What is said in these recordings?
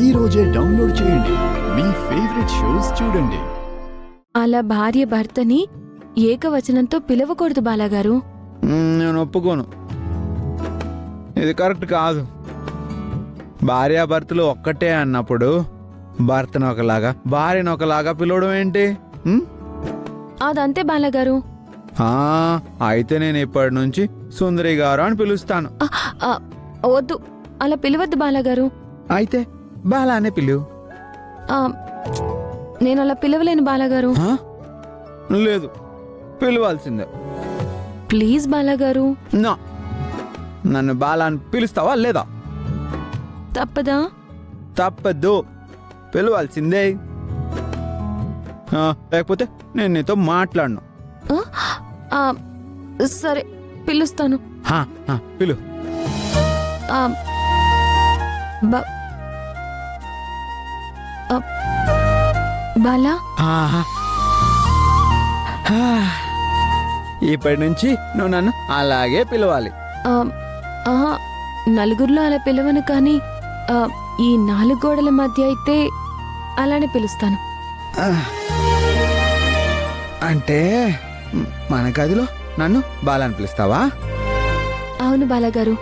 ఈ రోజే డౌన్లోడ్ చేయండి. మీ ఫేవరెట్ షోస్ చూడండి. అలా భార్య భర్తని ఏకవచనంతో పిలవకూడదు బాలాగారు. నేను ఒప్పుకోను. ఇది కరెక్ట్ కాదు. భార్యాభర్తలు ఒక్కటే అన్నప్పుడు భర్తను ఒకలాగా భార్యను ఒకలాగా పిలవడం ఏంటి? అదంతే బాలాగారు. అయితే నేను ఇప్పటి నుంచి సుందరి గారు అని పిలుస్తాను. వద్దు, అలా పిలవద్దు బాలాగారు. అయితే బాలా అనే పిలువు. నేను అలా పిలవలేను బాలాగారు. లేదు, పిలవాల్సిందే. ప్లీజ్ బాలాగారు. నా నన్ను బాలా అని పిలుస్తావా లేదా? తప్పదా? తప్పదు, పిలవాల్సిందే. లేకపోతే నేను నీతో మాట్లాడను. సరే, పిలుస్తాను. పిలు. బాలా. ఇప్పటి నుంచి నువ్వు నన్ను అలాగే పిలవాలి. నలుగురిలో అలా పిలవను, కానీ ఈ 4 గోడల మధ్య అయితే అలానే పిలుస్తాను. అంటే మన గదిలో నన్ను బాలా అని పిలుస్తావా? అవును బాలాగారు.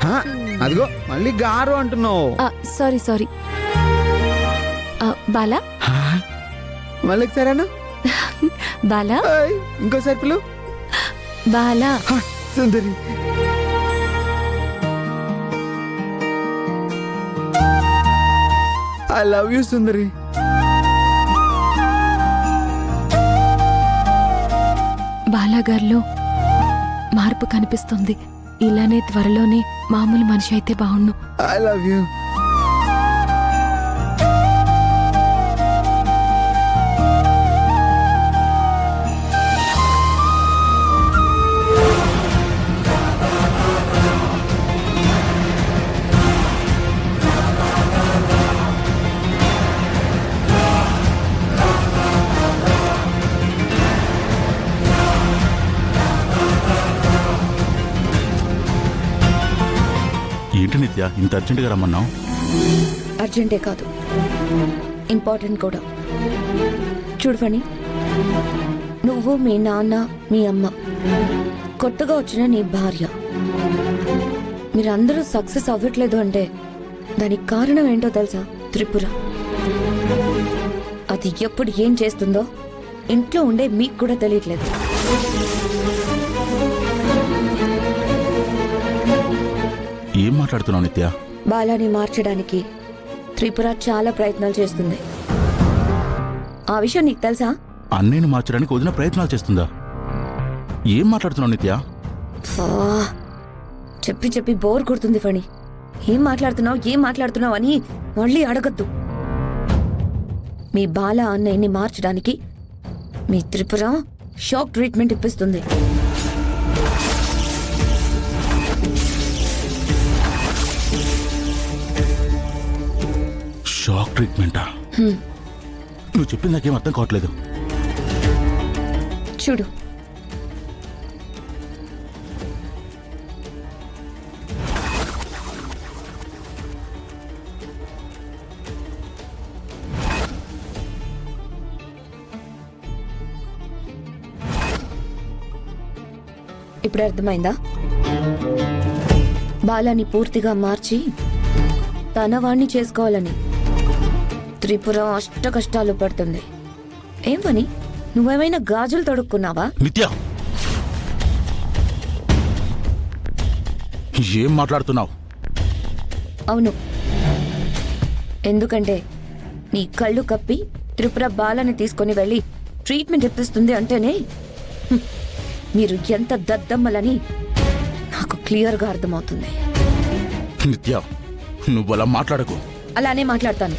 అదిగో మళ్ళీ గారు అంటున్నావు. సారీ. బాలా. మళ్ళీ సరేనా? బాలా. ఇంకోసారి పిలు. బాలా. సుందరి. ఐ లవ్ యూ సుందరి. బాలాగారిలో మార్పు కనిపిస్తుంది. ఇలానే త్వరలోనే మామూలు మనిషి అయితే బాగుండు. I love you. ఏంటి నిత్య, ఇంత అర్జెంటుగా రమ్మన్నావు? అర్జెంటే కాదు, ఇంపార్టెంట్ కూడా. చూడు ఫణి, నువ్వు, మీ నాన్న, మీ అమ్మ, కొత్తగా వచ్చిన నీ భార్య, మీరందరూ సక్సెస్ అవ్వట్లేదు అంటే దానికి కారణం ఏంటో తెలుసా? త్రిపుర. అది ఎప్పుడు ఏం చేస్తుందో ఇంట్లో ఉండే మీకు కూడా తెలియట్లేదు. ఏం మాట్లాడుతున్నావు నిత్య? బాలాని మార్చడానికి త్రిపుర చాలా ప్రయత్నాలు చేస్తుంది. ఆ విషయం నీకు తెలుసా? అన్నయ్యను మార్చడానికి వదిన ప్రయత్నాలు చేస్తుందా? ఏం మాట్లాడుతున్నావు నిత్య? చెప్పి చెప్పి బోర్ కొడుతుంది ఫణి. ఏం మాట్లాడుతున్నావు అని మళ్ళీ అడగద్దు. మీ బాల అన్నయ్యని మార్చడానికి మీ త్రిపుర షాక్ ట్రీట్మెంట్ ఇప్పిస్తుంది. షాక్ ట్రీట్మెంటా? నువ్వు చెప్పింది నాకేం అర్థం కావట్లేదు. చూడు, ఇప్పుడు అర్థమైందా? బాలాని పూర్తిగా మార్చి తన వాణ్ణి చేసుకోవాలని త్రిపుర అష్ట కష్టాలు పడుతుంది. ఏం పని, నువ్వేమైనా గాజులు తొడుక్కున్నావా? నిత్య, ఏం మాట్లాడుతున్నావు? అవును, ఎందుకంటే నీ కళ్ళు కప్పి త్రిపుర బాలని తీసుకొని వెళ్ళి ట్రీట్మెంట్ ఇప్పిస్తుంది అంటేనే మీరు ఎంత దద్దమ్మలని నాకు క్లియర్గా అర్థమవుతుంది. నిత్య, నువ్వు అలా మాట్లాడకు. అలానే మాట్లాడతాను.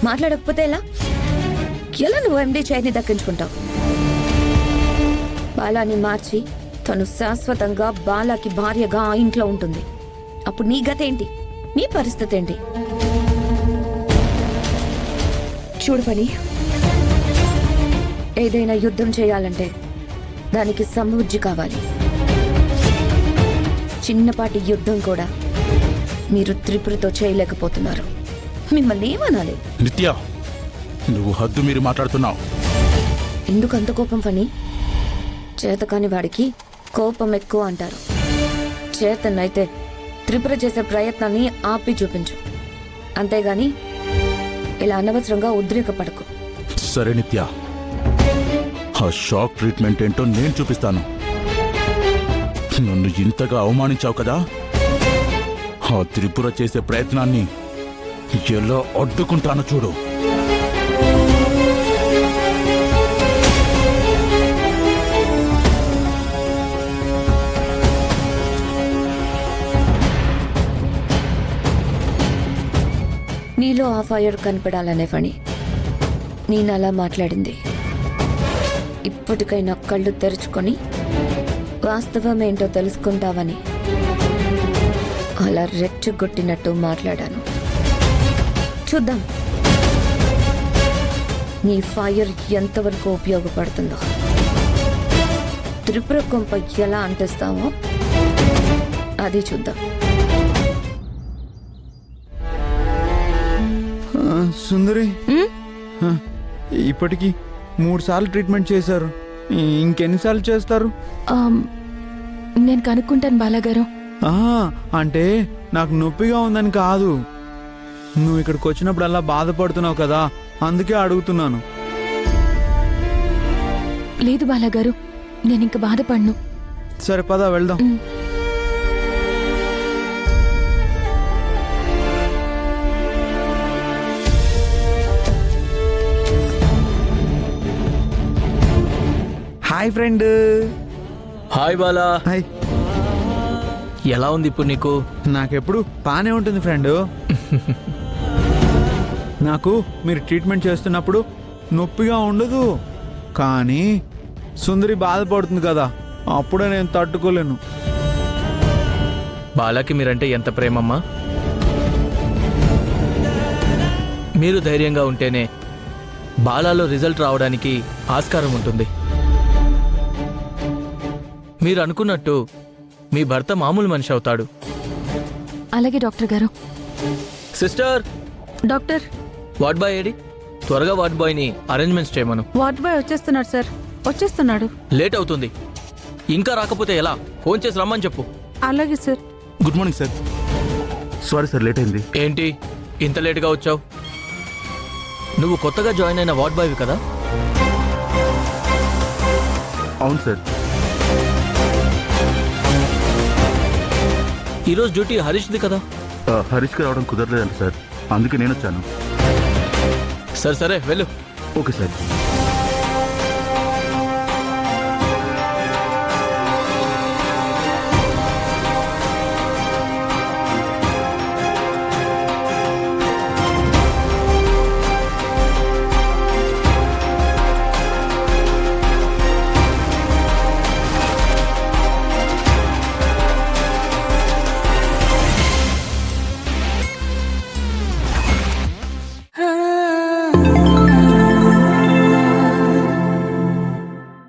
మాట్లాడకపోతే ఎలా నువ్వు ఎండి చైర్ని దక్కించుకుంటావు? బాలాని మార్చి తను శాశ్వతంగా బాలాకి భార్యగా ఆ ఇంట్లో ఉంటుంది. అప్పుడు నీ గత ఏంటి? నీ పరిస్థితి ఏంటి? చూడు పని, ఏదైనా యుద్ధం చేయాలంటే దానికి సమృద్ధి కావాలి. చిన్నపాటి యుద్ధం కూడా మీరు త్రిపురతో చేయలేకపోతున్నారు. మిమ్మల్ని ఏమనాలి? నిత్య, నువ్వు హద్దు మీరు మాట్లాడుతున్నావు. ఎందుకు అంత కోపం ఫణి? చేతకాని వాడికి కోపం ఎక్కువ అంటారు. చేతనైతే త్రిపుర చేసే ప్రయత్నాన్ని ఆపి చూపించు. అంతేగాని ఇలా అనవసరంగా ఉద్రేకపడకు. సరే నిత్య, ఆ షాక్ ట్రీట్మెంట్ ఏంటో నేను చూపిస్తాను. నన్ను ఇంతగా అవమానించావు కదా, ఆ త్రిపుర చేసే ప్రయత్నాన్ని ఎలా అడ్డుకుంటానో చూడు. నీలో ఆ ఫైర్ కనపడాలనే ఫణి నేను అలా మాట్లాడింది. ఇప్పటికైనా కళ్ళు తెరుచుకొని వాస్తవం ఏంటో తెలుసుకుంటావని అలా రెచ్చగొట్టినట్టు మాట్లాడాను. చూద్దాం నీ ఫైర్ ఎంతవరకు ఉపయోగపడుతుందో. త్రిపుర కొంప ఎలా అంటిస్తావో అది చూద్దాం. సుందరి, ఉమ్, ఇప్పటికి 3 సార్లు ట్రీట్మెంట్ చేశారు. ఇంకెన్నిసార్లు చేస్తారు? నేను కనుక్కుంటాను బాలాగారు. అంటే నాకు నొప్పిగా ఉందని కాదు, నువ్వు ఇక్కడికి వచ్చినప్పుడు అలా బాధపడుతున్నావు కదా, అందుకే అడుగుతున్నాను. లేదు బాలాగారు, నేను ఇంక బాధపడను. సరే పద వెళ్దాం. ఉమ్. Hi friend. Hi Bala, hi. ఎలా ఉంది ఇప్పుడు నీకు? నాకెప్పుడు బానే ఉంటుంది ఫ్రెండ్. నాకు మీరు ట్రీట్మెంట్ చేస్తున్నప్పుడు నొప్పిగా ఉండదు, కానీ సుందరి బాధపడుతుంది కదా, అప్పుడే నేను తట్టుకోలేను. బాలాకి మీరంటే ఎంత ప్రేమమ్మా. మీరు ధైర్యంగా ఉంటేనే బాలాలో రిజల్ట్ రావడానికి ఆస్కారం ఉంటుంది. మీరు అనుకున్నట్టు మీ భర్త మామూలు మనిషి అవుతాడు. అలాగే డాక్టర్ గారు. Sister, doctor, ward boy AD? త్వరగా వార్డ్ బాయ్ని అరేంజ్మెంట్స్ చేయమను. వార్డ్ బాయ్ వచ్చేస్తున్నాడు సార్, వచ్చేస్తున్నాడు. లేట్ అవుతుంది, ఇంకా రాకపోతే ఎలా? ఫోన్ చేసి రమ్మని చెప్పు. అలాగే sir. Good morning sir. Sorry sir, late అయింది. ఏంటి ఇంత లేట్గా వచ్చావు? నువ్వు కొత్తగా జాయిన్ అయిన వార్డ్ బాయ్వి కదా? అవును సార్. ఈరోజు డ్యూటీ హరీష్ది కదా? హరీష్కి రావడం కుదరలేదంట సార్, అందుకే నేను వచ్చాను. సరే సరే వెళ్ళు. Okay sir.